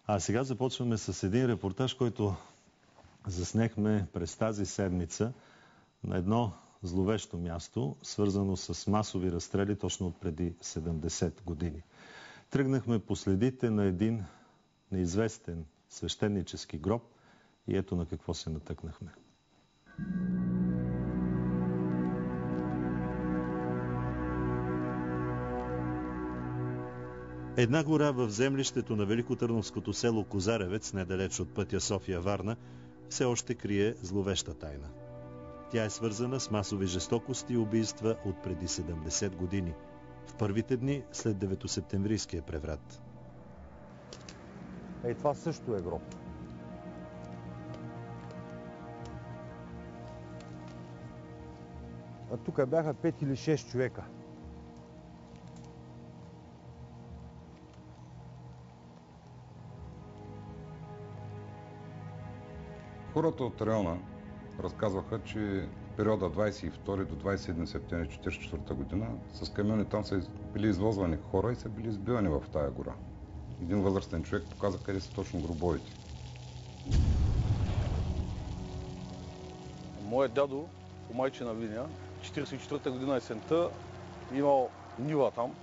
А сега започваме с един репортаж, който заснехме през тази седмица на едно зловещо място, свързано с масови разстрели точно от преди 70 години. Тръгнахме по следите на един неизвестен свещенически гроб и ето на какво се натъкнахме. Една гора в землището на великотърновското село Козаревец, недалеч от пътя София-Варна, все още крие зловеща тайна. Тя е свързана с масови жестокости и убийства от преди 70 години, в първите дни след 9-септемврийския преврат. Това също е гроб. А тук бяха 5 или 6 човека. Хората от района разказваха, че в периода 22 до 27 септември 1944 година с камиони там са били извозвани хора и са били избивани в тая гора. Един възрастен човек показа къде са точно гробовете. Моят дядо по майчина линия, 1944 година есента, имал нива там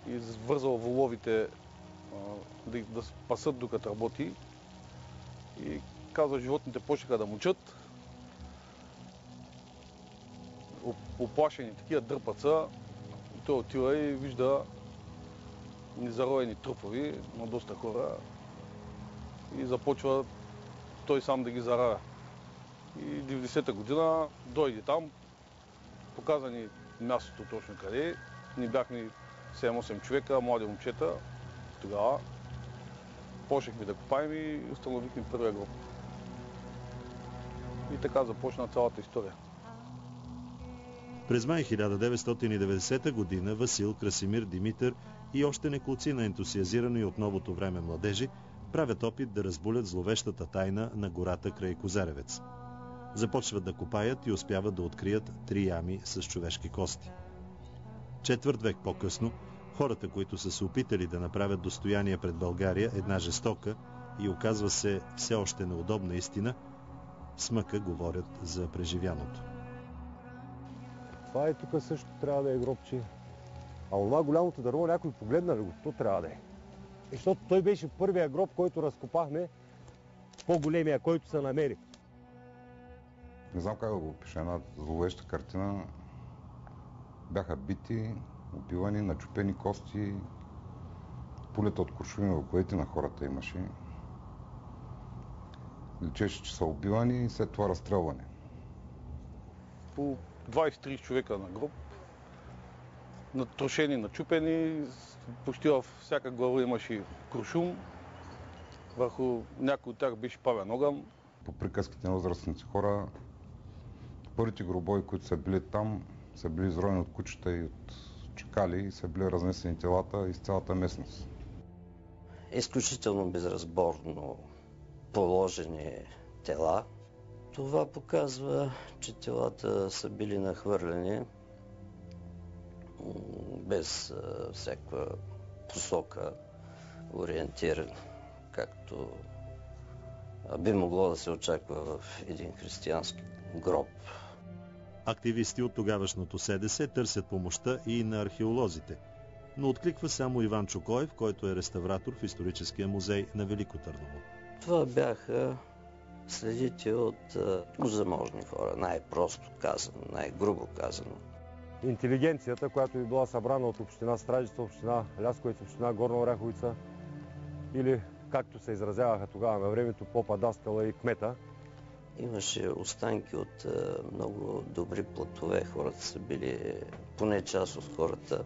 и вързал воловите да спасат докато работи. И казва, животните почнаха да мучат. Оплашени такива дърпаца. Той отива и вижда незаровени трупови на доста хора и започва той сам да ги заравя. И 90-та година дойде там, показа ни мястото точно къде. Ние бяхме 7-8 човека, млади момчета тогава. Почнахме да копаем и установихме първия гроб. И така започна цялата история. През май 1990 година Васил, Красимир, Димитър и още неколцина ентусиазирани от новото време младежи правят опит да разбулят зловещата тайна на гората край Козаревец. Започват да копаят и успяват да открият 3 ями с човешки кости. Четвърт век по-късно, хората, които са се опитали да направят достояние пред България една жестока и оказва се все още неудобна истина, с мъка говорят за преживяното. Това тук също трябва да е гробче. А това голямото дърво, някой погледна ли го? То трябва да е. Защото той беше първия гроб, който разкопахме, по-големия, който се намери. Не знам как да го опиша, една зловеща картина. Бяха бити, убивани, начупени кости, пулета от куршуми в главите на хората имаше. Личеше, че са убивани и след това разстрелване. По 20-30 човека на гроб, натрошени, начупени, почти във всяка глава имаше куршум, върху някой от тях беше павен огън. По приказките на възрастните хора, първите гробове, които са били там, са били изроени от кучета и от чакали и са били разнесени телата из цялата местност. Изключително безразборно положени тела. Това показва, че телата са били нахвърлени без всякаква посока, ориентир, както би могло да се очаква в един християнски гроб. Активисти от тогавашното СДС търсят помощта и на археолозите, но откликва само Иван Чокоев, който е реставратор в историческия музей на Велико Търново. Това бяха следите от заможни хора, най-просто казано, най-грубо казано. Интелигенцията, която е била събрана от община Стражица, община Лясковец, община Горна Оряховица или, както се изразяваха тогава на времето, попа Даскала и кмета. Имаше останки от много добри платове. Хората са били, поне част от хората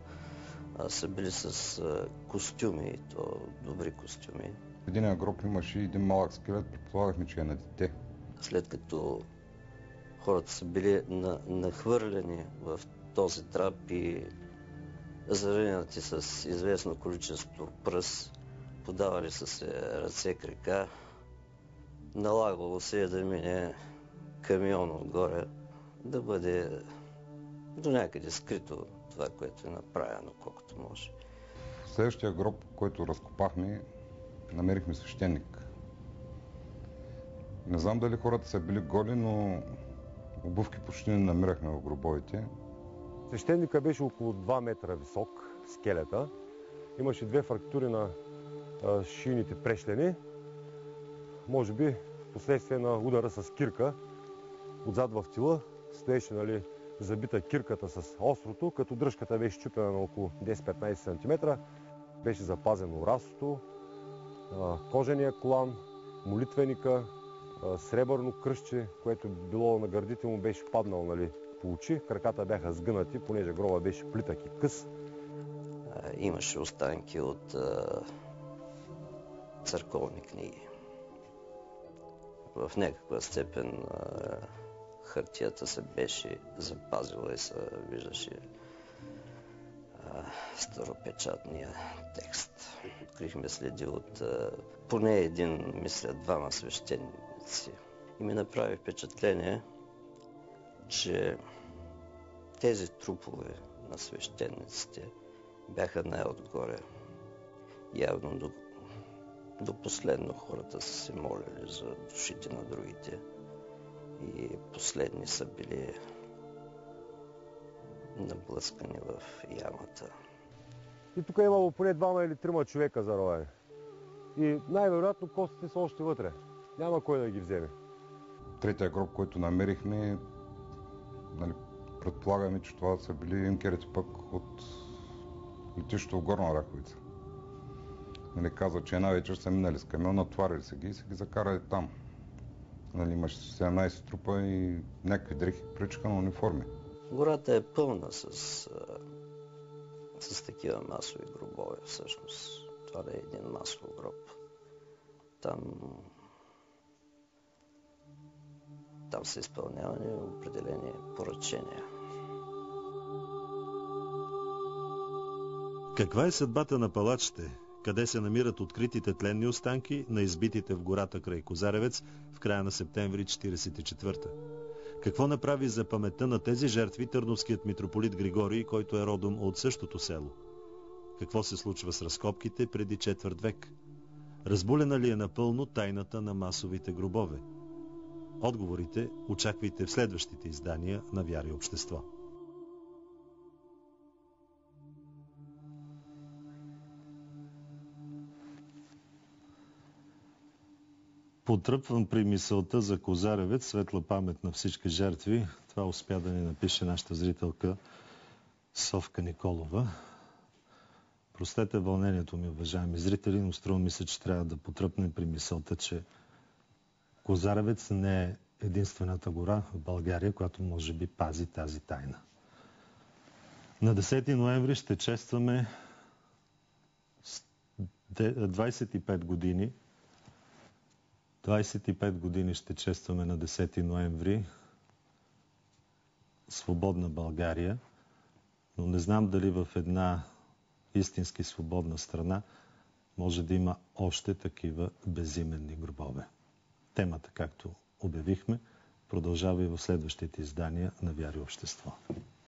са били с костюми, то добри костюми. В единия гроб имаше един малък скелет, предполагахме, че е на дете. След като хората са били нахвърлени в този трап и заринати с известно количество пръст, подавали са се ръце, крака, налагало се да мине камион отгоре, да бъде до някъде скрито това, което е направено, колкото може. Следващия гроб, който разкопахме, намерихме свещеник. Не знам дали хората са били голи, но обувки почти не намирахме в гробовете. Свещеника беше около 2 метра висок, скелета. Имаше 2 фрактури на шийните прешлени. Може би последствие на удара с кирка. Отзад в тила стоеше забита кирката с острото, като дръжката беше счупена на около 10-15 см. Беше запазено расото, кожения колан, молитвеника, сребърно кръстче, което било на гърдите му, беше паднал по очи. Краката бяха сгънати, понеже гроба беше плитък и къс. Имаше останки от църковни книги. В някаква степен хартията се беше запазила и се виждаше старопечатния текст. Открихме следи от поне един, мисля, 2 свещеници. И ми направи впечатление, че тези трупове на свещениците бяха най-отгоре. Явно до последно хората са се молили за душите на другите и последни са били наблъскани в ямата. И тук е имало поне 2 или 3 човека заровени. И най-вероятно костите са още вътре. Няма кой да ги вземе. Третия гроб, който намерихме, предполагаме, че това са били юнкерите пък от летището в Горна Оряховица. Казва, че една вечер са минали с камион, натварили се ги и са ги закарали там. Имаше 17 трупа и някакви дрехи, приличаха на униформи. Гората е пълна с такива масови гробове, всъщност. Това да е един масов гроб. Там са изпълнявани определени поръчения. Каква е съдбата на палачите? Къде се намират откритите тленни останки на избитите в гората край Козаревец в края на септември 1944? Какво направи за паметта на тези жертви търновският митрополит Григорий, който е родом от същото село? Какво се случва с разкопките преди четвърт век? Разбулена ли е напълно тайната на масовите гробове? Отговорите очаквайте в следващите издания на Вяра и общество. Потръпвам при мисълта за Козаревец, светла памет на всички жертви. Това успя да ни напише нашата зрителка Совка Николова. Простете вълнението ми, уважаеми зрители, но струва ми се, че трябва да потръпнем при мисълта, че Козаревец не е единствената гора в България, която може би пази тази тайна. На 10 ноември ще честваме 25 години. 25 години ще честваме на 10 ноември свободна България, но не знам дали в една истински свободна страна може да има още такива безименни гробове. Темата, както обявихме, продължава и в следващите издания на Вяра и общество.